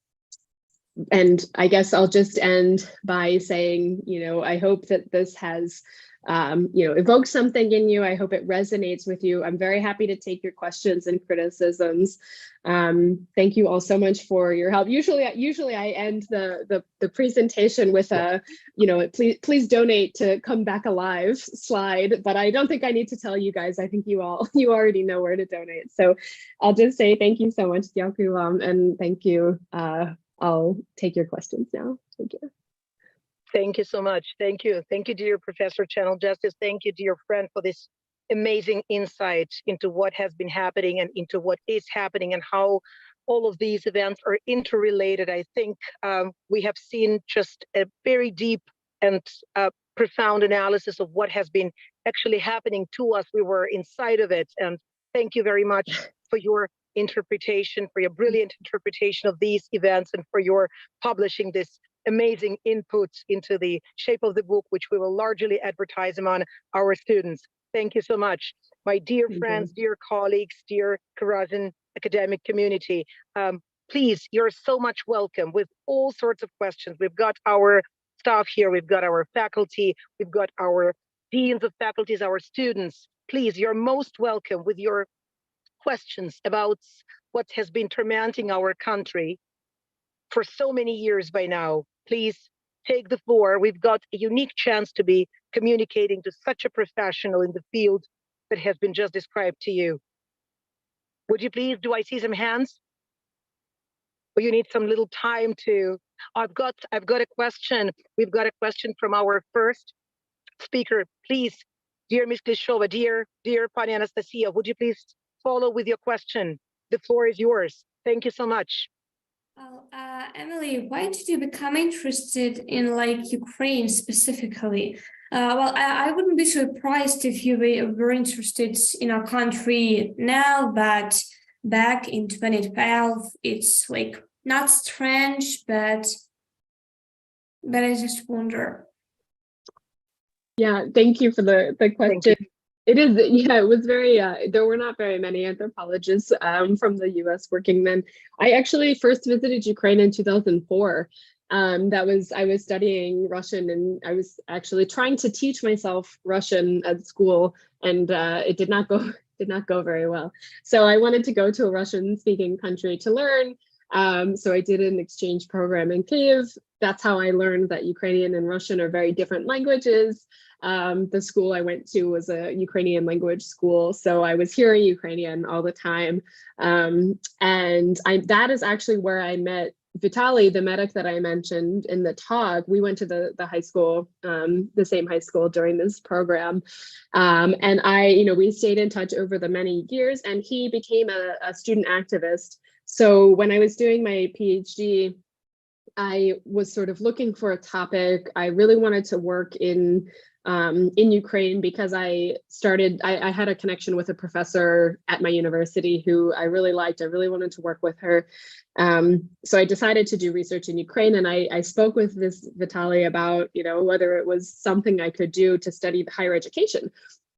I guess I'll just end by saying, I hope that this has evoked something in you. I hope it resonates with you. I'm very happy to take your questions and criticisms. Thank you all so much for your help. Usually I end the presentation with a, please donate to come back alive slide, but I don't think I need to tell you guys. I think you already know where to donate. So I'll just say thank you so much, Dyakulam, and thank you. I'll take your questions now. Thank you. Thank you so much. Thank you. Thank you, dear Professor Chennel-Джастіс. Thank you, dear friend, for this amazing insight into what has been happening and into what is happening and how all of these events are interrelated. I think we have seen just a very deep and profound analysis of what has been actually happening to us. We were inside of it. And thank you very much for your interpretation, for your brilliant interpretation of these events, and for your publishing this amazing inputs into the shape of the book, which we will largely advertise among our students. Thank you so much. My dear friends, dear colleagues, dear Karazin academic community, please, you're so much welcome with all sorts of questions. We've got our staff here, we've got our faculty, we've got our deans of faculties, our students. Please, you're most welcome with your questions about what has been tormenting our country for so many years by now, please take the floor. We've got a unique chance to be communicating to such a professional in the field that has been just described to you. Would you please, do I see some hands? Or you need some little time to, I've got a question. We've got a question from our first speaker. Please, dear Ms. Klishova, dear Pani Anastasia, would you please follow with your question? The floor is yours. Thank you so much. Well, Emily, why did you become interested in Ukraine specifically? Well, I wouldn't be surprised if you were interested in our country now, but back in 2012, it's not strange, but I just wonder. Yeah, thank you for the question. It is, yeah, it was very, there were not very many anthropologists from the US working then. I actually first visited Ukraine in 2004. I was studying Russian, and I was actually trying to teach myself Russian at school, and it did not go very well. So I wanted to go to a Russian speaking country to learn. So I did an exchange program in Kyiv. That's how I learned that Ukrainian and Russian are very different languages. The school I went to was a Ukrainian language school, so I was hearing Ukrainian all the time. And that is actually where I met Vitaly, the medic that I mentioned in the talk. We went to the high school, the same high school during this program. And we stayed in touch over the many years, and he became a student activist. So when I was doing my PhD, I was sort of looking for a topic. I really wanted to work in Ukraine because I had a connection with a professor at my university who I really liked. I really wanted to work with her. So I decided to do research in Ukraine, and I spoke with this Vitaly about, whether it was something I could do to study higher education.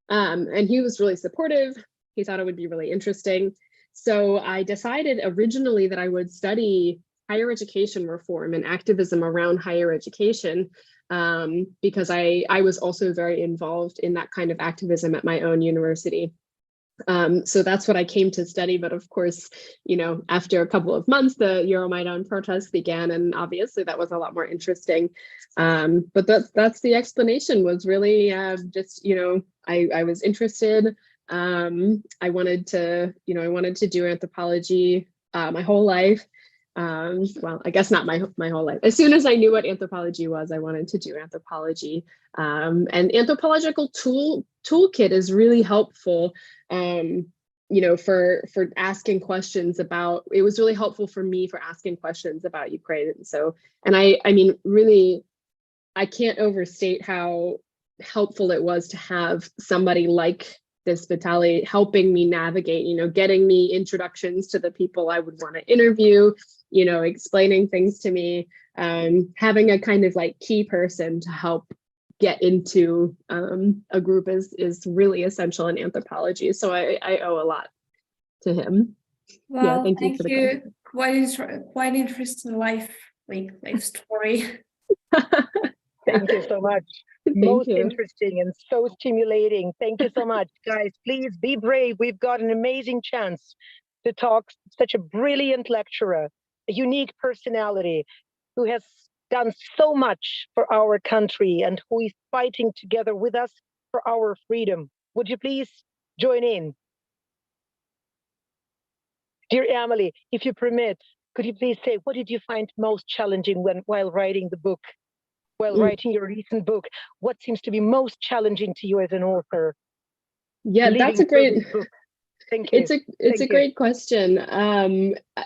And he was really supportive. He thought it would be really interesting. So I decided originally that I would study higher education reform and activism around higher education, because I was also very involved in that kind of activism at my own university. So that's what I came to study. But of course, after a couple of months, the Euromaidan protests began, and obviously that was a lot more interesting. But that's the explanation, was really just, I was interested. I wanted to do anthropology my whole life. Well, I guess not my whole life. As soon as I knew what anthropology was, I wanted to do anthropology. And anthropological toolkit is really helpful, for asking questions about. It was really helpful for me for asking questions about Ukraine. So, and I mean, really, I can't overstate how helpful it was to have somebody like this Vitaly helping me navigate, getting me introductions to the people I would want to interview, explaining things to me, having a kind of key person to help get into a group is really essential in anthropology. So I owe a lot to him. Well, yeah, thank you for the question. Quite interesting life story. Thank you so much. Most interesting and so stimulating. Thank you so much, guys. Please be brave. We've got an amazing chance to talk to such a brilliant lecturer, a unique personality who has done so much for our country and who is fighting together with us for our freedom. Would you please join in? Dear Emily, if you permit, could you please say, what did you find most challenging while writing the book? While writing your recent book, what seems to be most challenging to you as an author? Yeah, that's a great. Thank you. It's a great question.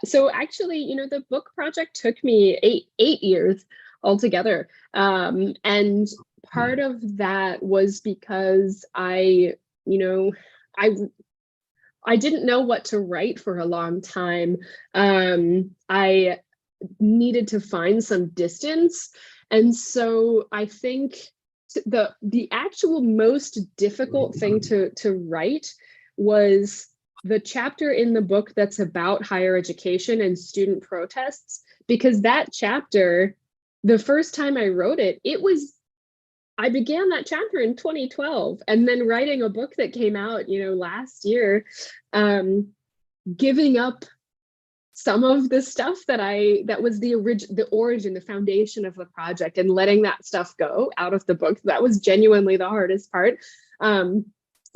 So actually, the book project took me eight years altogether, and part of that was because I didn't know what to write for a long time. I needed to find some distance. And so I think the actual most difficult thing to write was the chapter in the book that's about higher education and student protests, because that chapter, the first time I wrote it, I began that chapter in 2012, and then writing a book that came out, last year, giving up some of the stuff that was the origin, the foundation of the project, and letting that stuff go out of the book. That was genuinely the hardest part.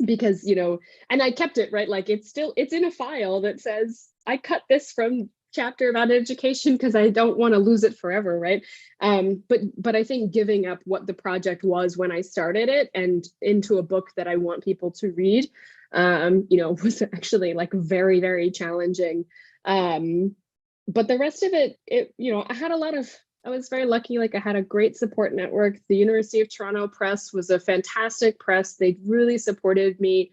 Because, you know, and I kept it, right? Like it's in a file that says, I cut this from chapter about education because I don't want to lose it forever, right? But I think giving up what the project was when I started it and into a book that I want people to read, you know, was actually like very, very challenging. But the rest of it, you know, I was very lucky. Like I had a great support network. The University of Toronto Press was a fantastic press. They really supported me.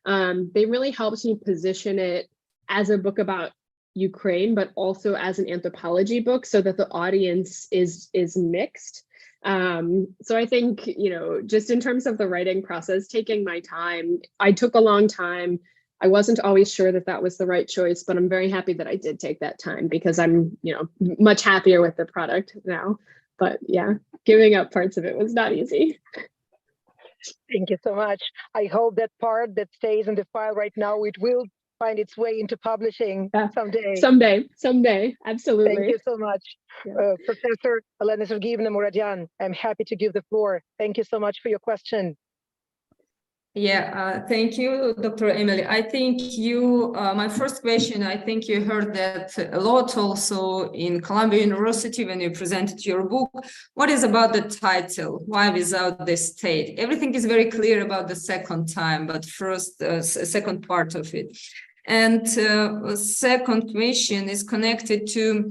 They really helped me position it as a book about Ukraine, but also as an anthropology book so that the audience is mixed. So I think, you know, just in terms of the writing process, taking my time, I took a long time. I wasn't always sure that was the right choice, but I'm very happy that I did take that time because I'm, you know, much happier with the product now. But yeah, giving up parts of it was not easy. Thank you so much. I hope that part that stays in the file right now, it will find its way into publishing someday. Someday, absolutely. Thank you so much. Yeah. Professor Elena Sergeyevna Muradyan, I'm happy to give the floor. Thank you so much for your question. Yeah, thank you, Dr. Emily. I think my first question, I think you heard that a lot also in Columbia University when you presented your book. What is about the title? Why without the state? Everything is very clear about the second time, but first, second part of it. And second question is connected to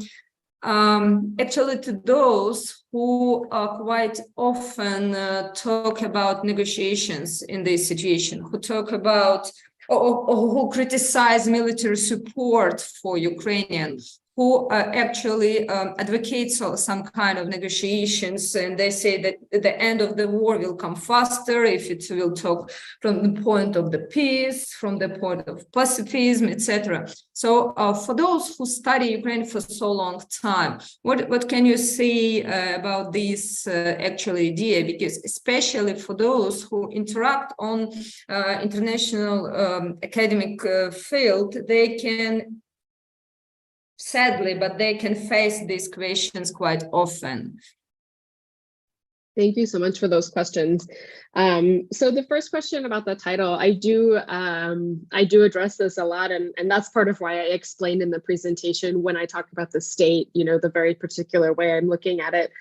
actually to those who quite often talk about negotiations in this situation, who talk about or who criticize military support for Ukrainians, who actually advocate some kind of negotiations, and they say that the end of the war will come faster if it will talk from the point of the peace, from the point of pacifism, etc. So for those who study Ukraine for so long time, what can you say about this actual idea? Because especially for those who interact on international academic field, they can sadly, but they can face these questions quite often. Thank you so much for those questions. So the first question about the title, I do address this a lot, and that's part of why I explained in the presentation when I talk about the state, you know, the very particular way I'm looking at it.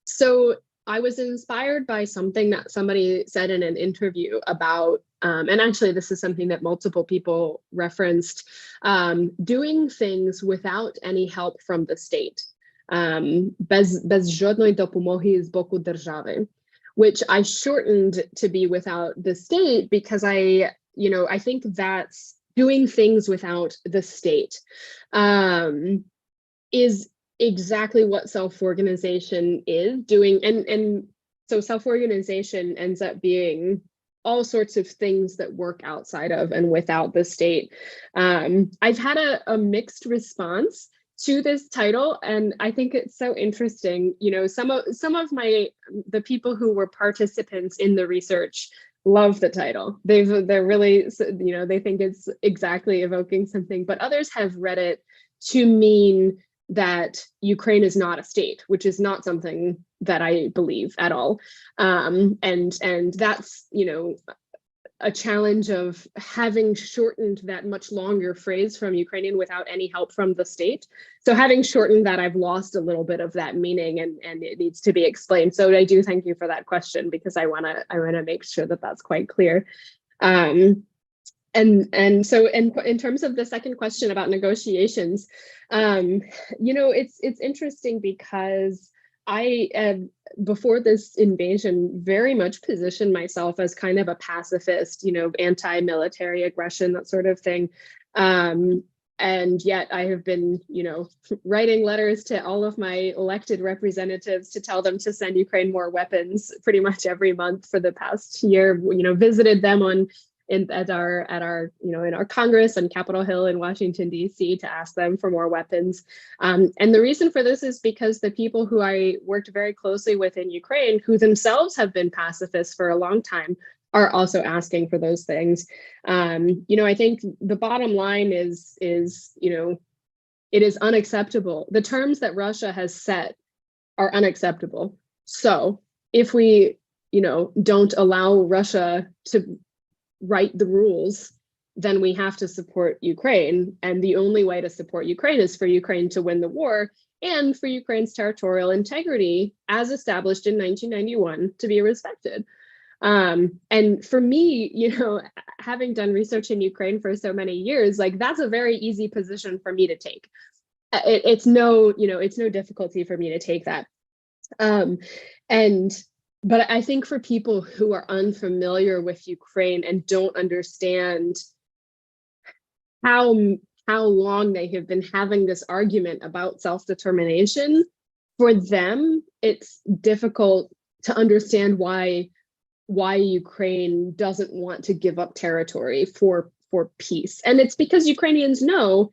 So I was inspired by something that somebody said in an interview about, and actually this is something that multiple people referenced, doing things without any help from the state. Bez żadnej допомоги з боку держави, which I shortened to be without the state because I think that's doing things without the state is exactly what self-organization is doing. And so self-organization ends up being all sorts of things that work outside of and without the state. I've had a mixed response to this title, and I think it's so interesting. You know, some of the people who were participants in the research love the title. They're really, you know, they think it's exactly evoking something, but others have read it to mean that Ukraine is not a state, which is not something that I believe at all. And that's, you know, a challenge of having shortened that much longer phrase from Ukrainian without any help from the state. So having shortened that, I've lost a little bit of that meaning, and it needs to be explained. So I do thank you for that question, because I wanna make sure that that's quite clear. And so in terms of the second question about negotiations, you know, it's interesting because I, before this invasion, very much positioned myself as kind of a pacifist, you know, anti-military aggression, that sort of thing. And yet I have been, you know, writing letters to all of my elected representatives to tell them to send Ukraine more weapons pretty much every month for the past year, you know, visited them at our you know, in our Congress on Capitol Hill in Washington, D.C. to ask them for more weapons. And the reason for this is because the people who I worked very closely with in Ukraine, who themselves have been pacifists for a long time, are also asking for those things. I think the bottom line is, it is unacceptable. The terms that Russia has set are unacceptable. So if we, don't allow Russia to write the rules, then we have to support Ukraine. And the only way to support Ukraine is for Ukraine to win the war and for Ukraine's territorial integrity, as established in 1991, to be respected. And for me, having done research in Ukraine for so many years, like that's a very easy position for me to take. It's no difficulty for me to take that. But I think for people who are unfamiliar with Ukraine and don't understand how long they have been having this argument about self-determination, for them, it's difficult to understand why Ukraine doesn't want to give up territory for peace. And it's because Ukrainians know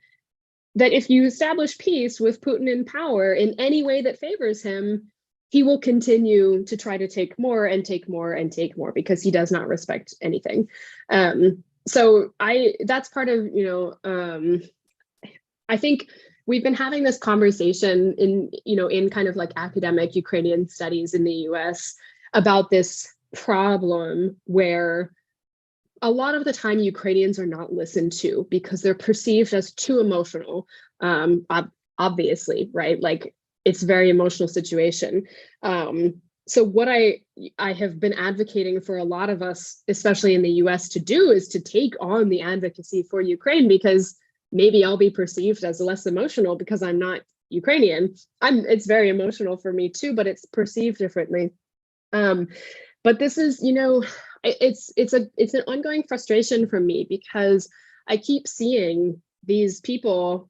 that if you establish peace with Putin in power in any way that favors him, he will continue to try to take more and take more and take more because he does not respect anything. So that's part of, I think we've been having this conversation in kind of like academic Ukrainian studies in the US about this problem where a lot of the time Ukrainians are not listened to because they're perceived as too emotional, obviously, right? Like it's a very emotional situation. So what I have been advocating for a lot of us, especially in the US, to do is to take on the advocacy for Ukraine, because maybe I'll be perceived as less emotional because I'm not Ukrainian. It's very emotional for me too, but it's perceived differently. But this is, it's an ongoing frustration for me because I keep seeing these people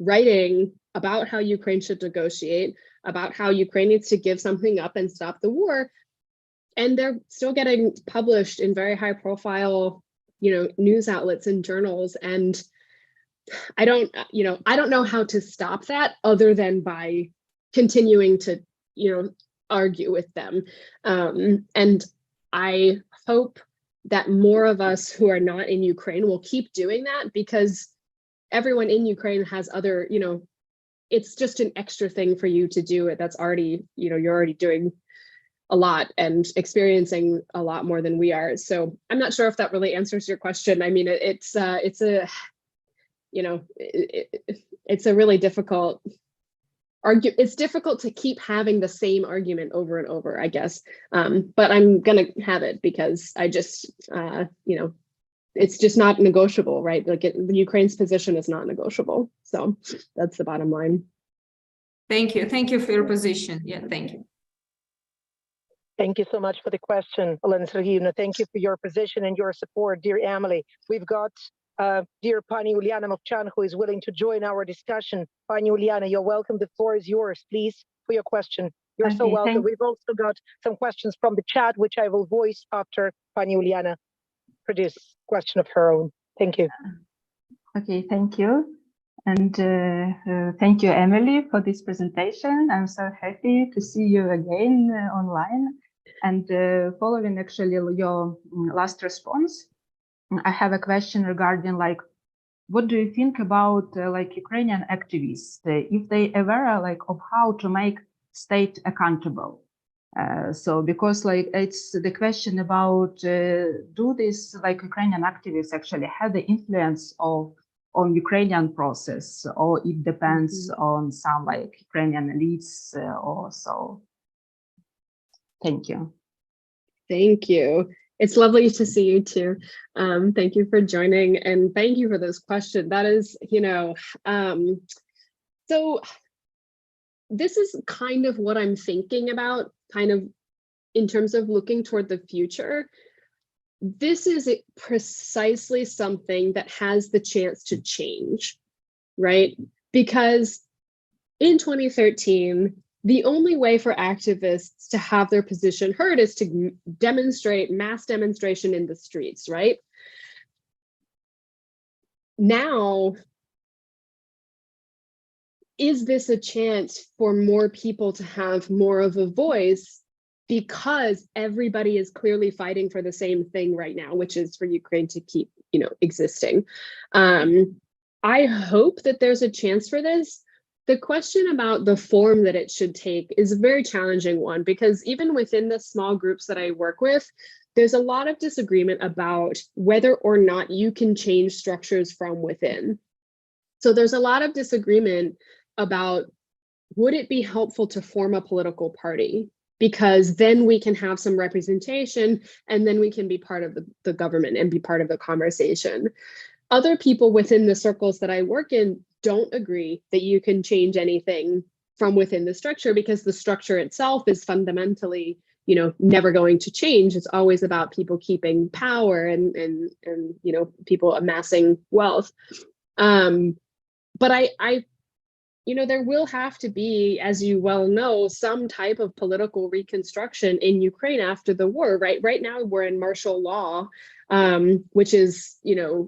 writing about how Ukraine should negotiate, about how Ukraine needs to give something up and stop the war, and they're still getting published in very high profile, news outlets and journals. And I don't know how to stop that other than by continuing to, argue with them. And I hope that more of us who are not in Ukraine will keep doing that, because everyone in Ukraine has other, it's just an extra thing for you to do it. That's already, you're already doing a lot and experiencing a lot more than we are. So I'm not sure if that really answers your question. I mean, it's a really difficult it's difficult to keep having the same argument over and over, I guess. But I'm gonna have it because I just, it's just not negotiable, right? Like Ukraine's position is not negotiable. So that's the bottom line. Thank you. Thank you for your position. Yeah, thank you. Thank you so much for the question, Elena Sergeyevna. Thank you for your position and your support, dear Emily. We've got dear Pani Uliana Movchan, who is willing to join our discussion. Pani Uliana, you're welcome. The floor is yours, please, for your question. You're so welcome. We've also got some questions from the chat, which I will voice after Pani Uliana produce question of her own. Thank you. Okay, thank you. And thank you, Emily, for this presentation. I'm so happy to see you again online. And following actually your last response, I have a question regarding what do you think about Ukrainian activists, if they aware of how to make state accountable? So because it's the question about do these Ukrainian activists actually have the influence on Ukrainian process, or it depends on some Ukrainian elites or so? Thank you. Thank you. It's lovely to see you too. Thank you for joining, and thank you for this question. That is, so this is kind of what I'm thinking about, kind of in terms of looking toward the future. This is precisely something that has the chance to change, right? Because in 2013, the only way for activists to have their position heard is to demonstrate, mass demonstration in the streets, right? Now, is this a chance for more people to have more of a voice because everybody is clearly fighting for the same thing right now, which is for Ukraine to keep, existing. I hope that there's a chance for this. The question about the form that it should take is a very challenging one, because even within the small groups that I work with, there's a lot of disagreement about whether or not you can change structures from within. So there's a lot of disagreement about, would it be helpful to form a political party? Because then we can have some representation, and then we can be part of the government and be part of the conversation. Other people within the circles that I work in don't agree that you can change anything from within the structure, because the structure itself is fundamentally, never going to change. It's always about people keeping power and people amassing wealth. But I there will have to be, as you well know, some type of political reconstruction in Ukraine after the war, right? Right now we're in martial law, which is,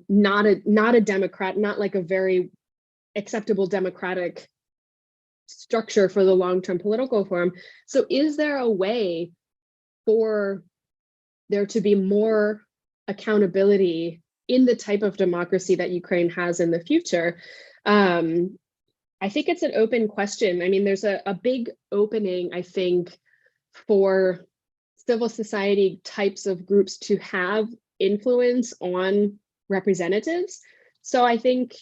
not a democrat, not like a very acceptable democratic structure for the long-term political forum. So is there a way for there to be more accountability in the type of democracy that Ukraine has in the future? I think it's an open question. I mean, there's a big opening, I think, for civil society types of groups to have influence on representatives. So I think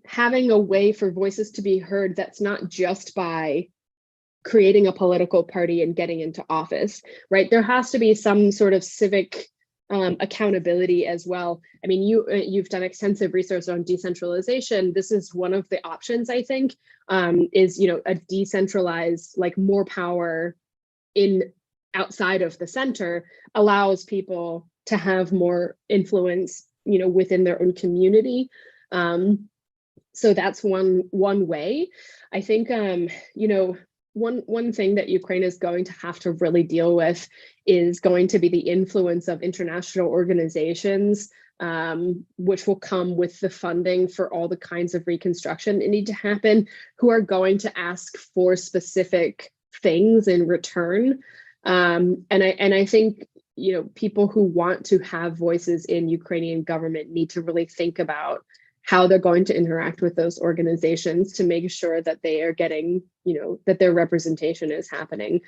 having a way for voices to be heard that's not just by creating a political party and getting into office, right? There has to be some sort of civic accountability as well. I mean, you've done extensive research on decentralization. This is one of the options, I think, is a decentralized, more power in outside of the center allows people to have more influence, within their own community. So that's one way. I think, one thing that Ukraine is going to have to really deal with is going to be the influence of international organizations, which will come with the funding for all the kinds of reconstruction that need to happen, who are going to ask for specific things in return. And I think, people who want to have voices in Ukrainian government need to really think about how they're going to interact with those organizations to make sure that they are getting, that their representation is happening.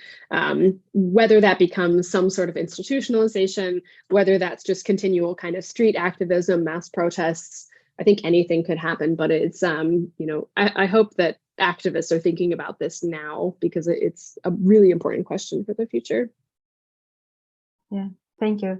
Whether that becomes some sort of institutionalization, whether that's just continual kind of street activism, mass protests, I think anything could happen. But it's, I hope that activists are thinking about this now, because it's a really important question for the future. Yeah, thank you.